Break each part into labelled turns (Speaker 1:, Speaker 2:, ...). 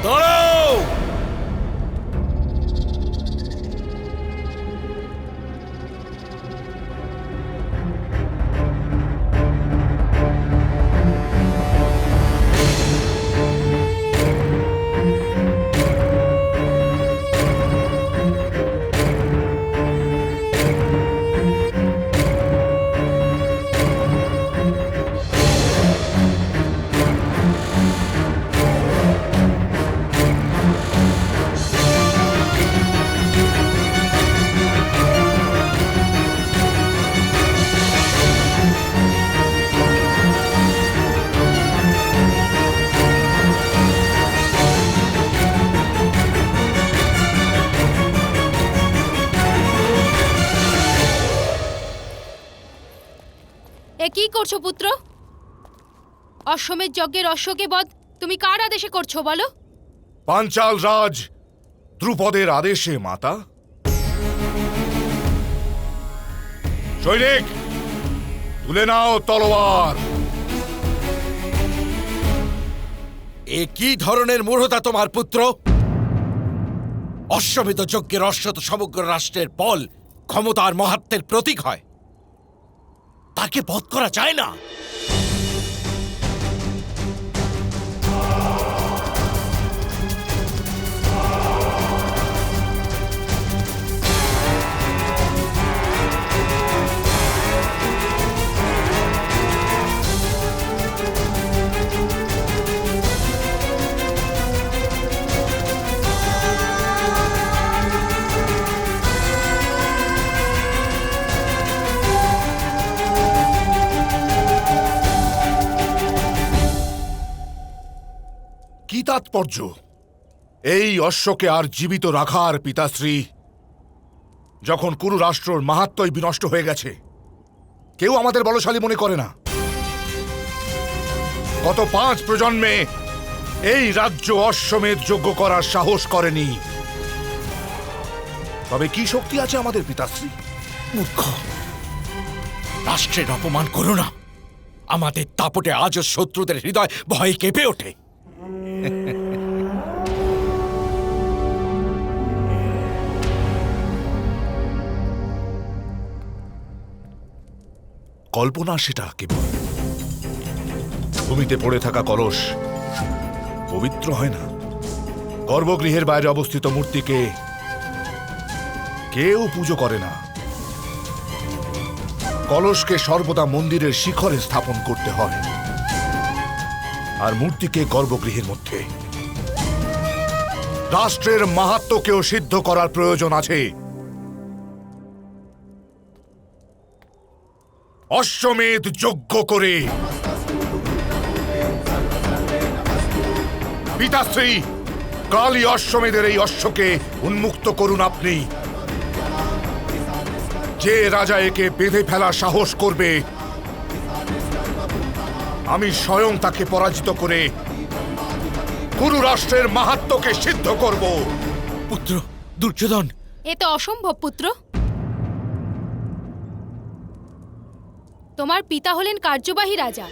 Speaker 1: দাঁড়াও!
Speaker 2: এ কি করছো পুত্র? অশ্বমেধ যজ্ঞের অশ্বকে বধ তুমি কার আদেশে করছো বলো?
Speaker 3: পাঞ্চাল রাজ দ্রুপদের আদেশে মাতা। সৈনিক, তুলে নাও তলোয়ার।
Speaker 1: এ কি ধরনের মূঢ়তা তোমার পুত্র? অশ্বমেধ যজ্ঞের অশ্ব তো সমগ্র রাষ্ট্রের বল, ক্ষমতার মহাত্মের প্রতীক হয়। তাকে বধ করা যায় না।
Speaker 3: কি তাৎপর্য এই অশ্বকে আর জীবিত রাখার পিতাশ্রী, যখন কুরু রাষ্ট্রর মাহাত্ম্যই বিনষ্ট হয়ে গেছে? কেউ আমাদের বলশালী মনে করে না। গত 5 প্রজন্মে এই রাজ্য অশ্বমেধ যজ্ঞ করার সাহস করেনি। তবে কি শক্তি আছে আমাদের পিতাশ্রী?
Speaker 1: মূর্খ, রাষ্ট্রের অপমান করো না। আমাদের দাপটে আজও শত্রুদের হৃদয় ভয়ে কেঁপে ওঠে।
Speaker 3: কল্পনা সেটা কেবল। ভূমিতে পড়ে থাকা কলস পবিত্র হয় না। গর্ভগৃহের বাইরে অবস্থিত মূর্তিকে কেউ পুজো করে না। কলসকে সর্বদা মন্দিরের শিখরে স্থাপন করতে হয়, আর মূর্তিকে গর্ভগৃহের মধ্যে। রাষ্ট্রের মাহাত্ম্যকেও সিদ্ধ করার প্রয়োজন আছে। অশ্বমেধ যজ্ঞ করে পিতাশ্রী, কালই অশ্বমেধের এই অশ্বকে উন্মুক্ত করুন আপনি। যে রাজা একে বেঁধে ফেলার সাহস করবে, আমি স্বয়ং তাকে পরাজিত করে কুরু রাষ্ট্রের মাহাত্ম্যকে সিদ্ধ করব।
Speaker 1: পুত্র দুর্যোধন,
Speaker 2: এ তো অসম্ভব পুত্র। তোমার পিতা হলেন কার্যবাহী রাজা।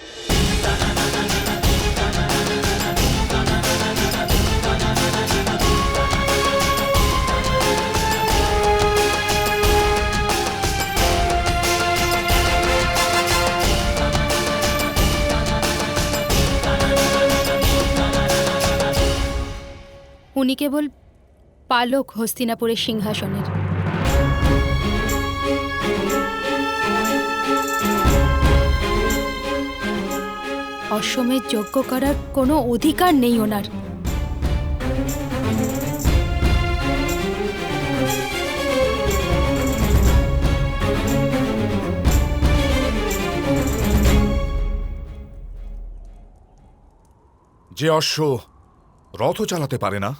Speaker 2: উনি কেবল পালক হস্তিনাপুরের সিংহাসনের। অশ্বমেধ যজ্ঞ করার কোনো অধিকার নেই ওনার।
Speaker 3: যে অশ্ব রথ চালাতে পারে না,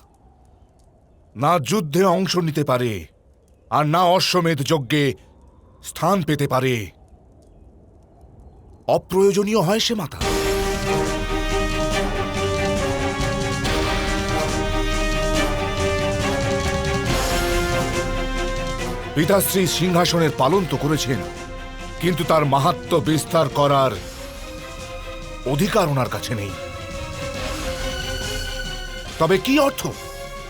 Speaker 3: না যুদ্ধে অংশ নিতে পারে, আর না অশ্বমেধ যজ্ঞে স্থান পেতে পারে, অপ্রয়োজনীয় হয় সে মাতা। পিতাশ্রী সিংহাসনের পালন তো করেছেন, কিন্তু তার মাহাত্ম্য বিস্তার করার অধিকার ওনার কাছে নেই। তবে কি অর্থ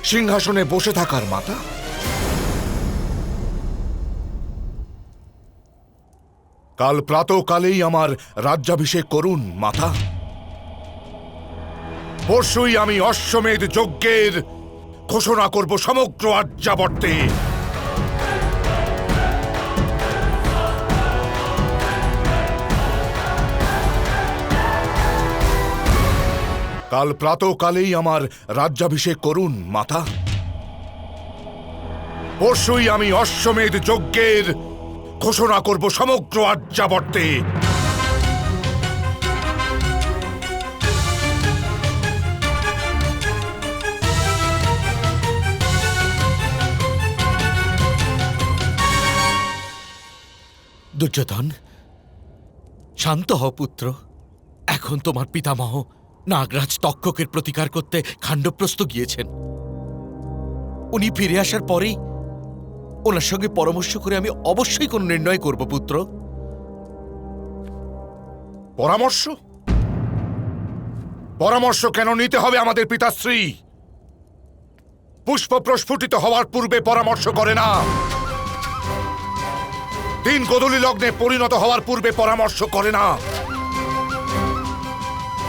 Speaker 3: সিংহাসনে বসে থাকার মাতা? কাল প্রাতঃকালেই আমার রাজ্যাভিষেক করুন মাতা। পরশুই আমি অশ্বমেধ যজ্ঞের ঘোষণা করব সমগ্র আর্যাবর্তে। কাল প্রাতঃকালেই আমার রাজ্যাভিষেক করুন মাতা। পরশুই আমি অশ্বমেধ যজ্ঞের ঘোষণা করব সমগ্র আর্যাবর্তে।
Speaker 1: দুর্যোধন, শান্ত হও পুত্র। এখন তোমার পিতামহ নাগরাজ তক্ষকের প্রতিকার করতে খাণ্ডপ্রস্থ গিয়েছেন। উনি ফিরে আসার পরেই ওনার সঙ্গে পরামর্শ করে আমি অবশ্যই কোনো নির্ণয় করব পুত্র।
Speaker 3: পরামর্শ? পরামর্শ কেন নিতে হবে আমাদের পিতাশ্রী? পুষ্প প্রস্ফুটিত হওয়ার পূর্বে পরামর্শ করে না। দিন গোধূলি লগ্নে পরিণত হওয়ার পূর্বে পরামর্শ করে না।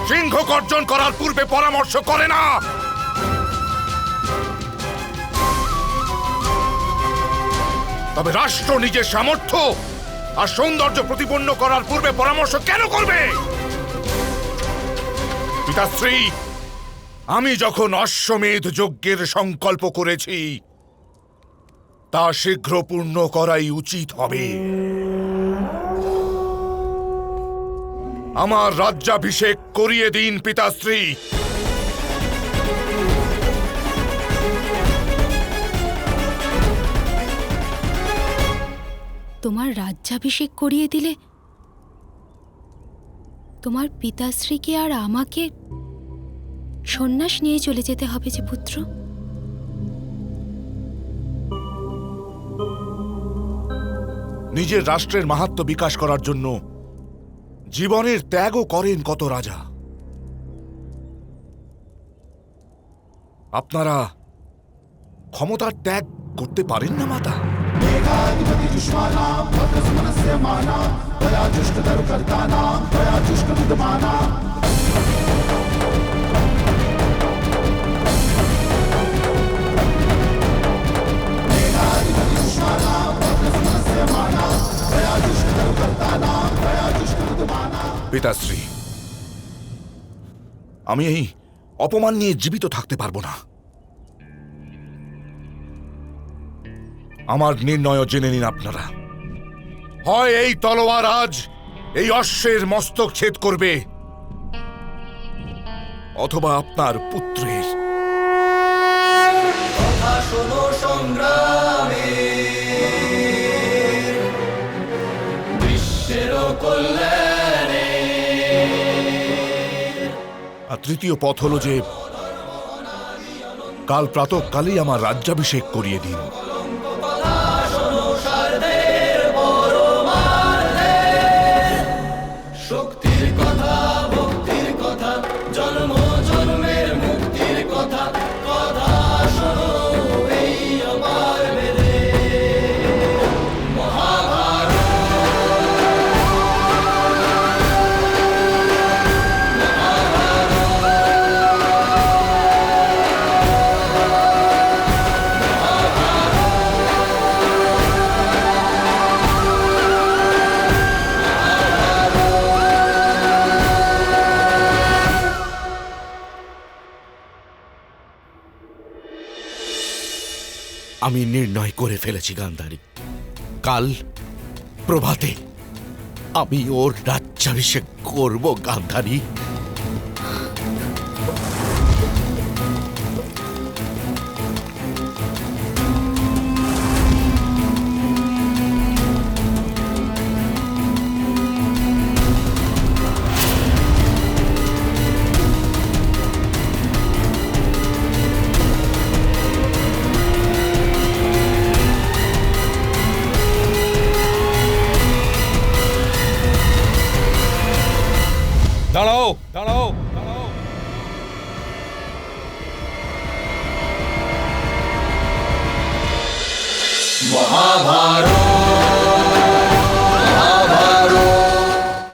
Speaker 3: সিংহ গর্জন করার পূর্বে পরামর্শ করে না। তবে রাষ্ট্র নিজের সামর্থ্য আর সৌন্দর্য প্রতিপন্ন করার পূর্বে পরামর্শ কেন করবে? পিতাশ্রী, আমি যখন অশ্বমেধ যজ্ঞের সংকল্প করেছি তা শীঘ্র পূর্ণ করাই উচিত হবে। আমার রাজ্যাভিষেক করিয়ে দিন পিতাশ্রী।
Speaker 2: তোমার রাজ্যাভিষেক করিয়ে দিলে তোমার পিতাশ্রীকে আর আমাকে সন্ন্যাস নিয়ে চলে যেতে হবে যে পুত্র।
Speaker 3: নিজের রাষ্ট্রের মাহাত্ম্য বিকাশ করার জন্য জীবনের ত্যাগও করেন কত রাজা। আপনারা ক্ষমতার ত্যাগ করতে পারেন না মাতা? পিতাশ্রী, আমি এই অপমান নিয়ে জীবিত থাকতে পারবো না। আমার নির্ণয় জেনে নিন আপনারা। হয় এই তলোয়ার আজ এই অশ্বের মস্তক ছেদ করবে, অথবা আপনার পুত্রের।
Speaker 4: কথা শোনো সংগ্রামে, বিশ্বের কল্যাণে।
Speaker 3: আর তৃতীয় পথ হল যে কাল প্রাতঃকালেই আমার রাজ্যাভিষেক করিয়ে দিন।
Speaker 4: শক্তির কথা, ভক্তির কথা, জন্ম জন্মের মুক্তির কথা, কথা শোনো এই আমার বেদে।
Speaker 1: আমি নির্ণয় করে ফেলেছি গান্ধারী। কাল প্রভাতে আমি ওর রাজ্যাভিষেক করব গান্ধারী।
Speaker 5: দাঁড়াও।
Speaker 4: মহাভারত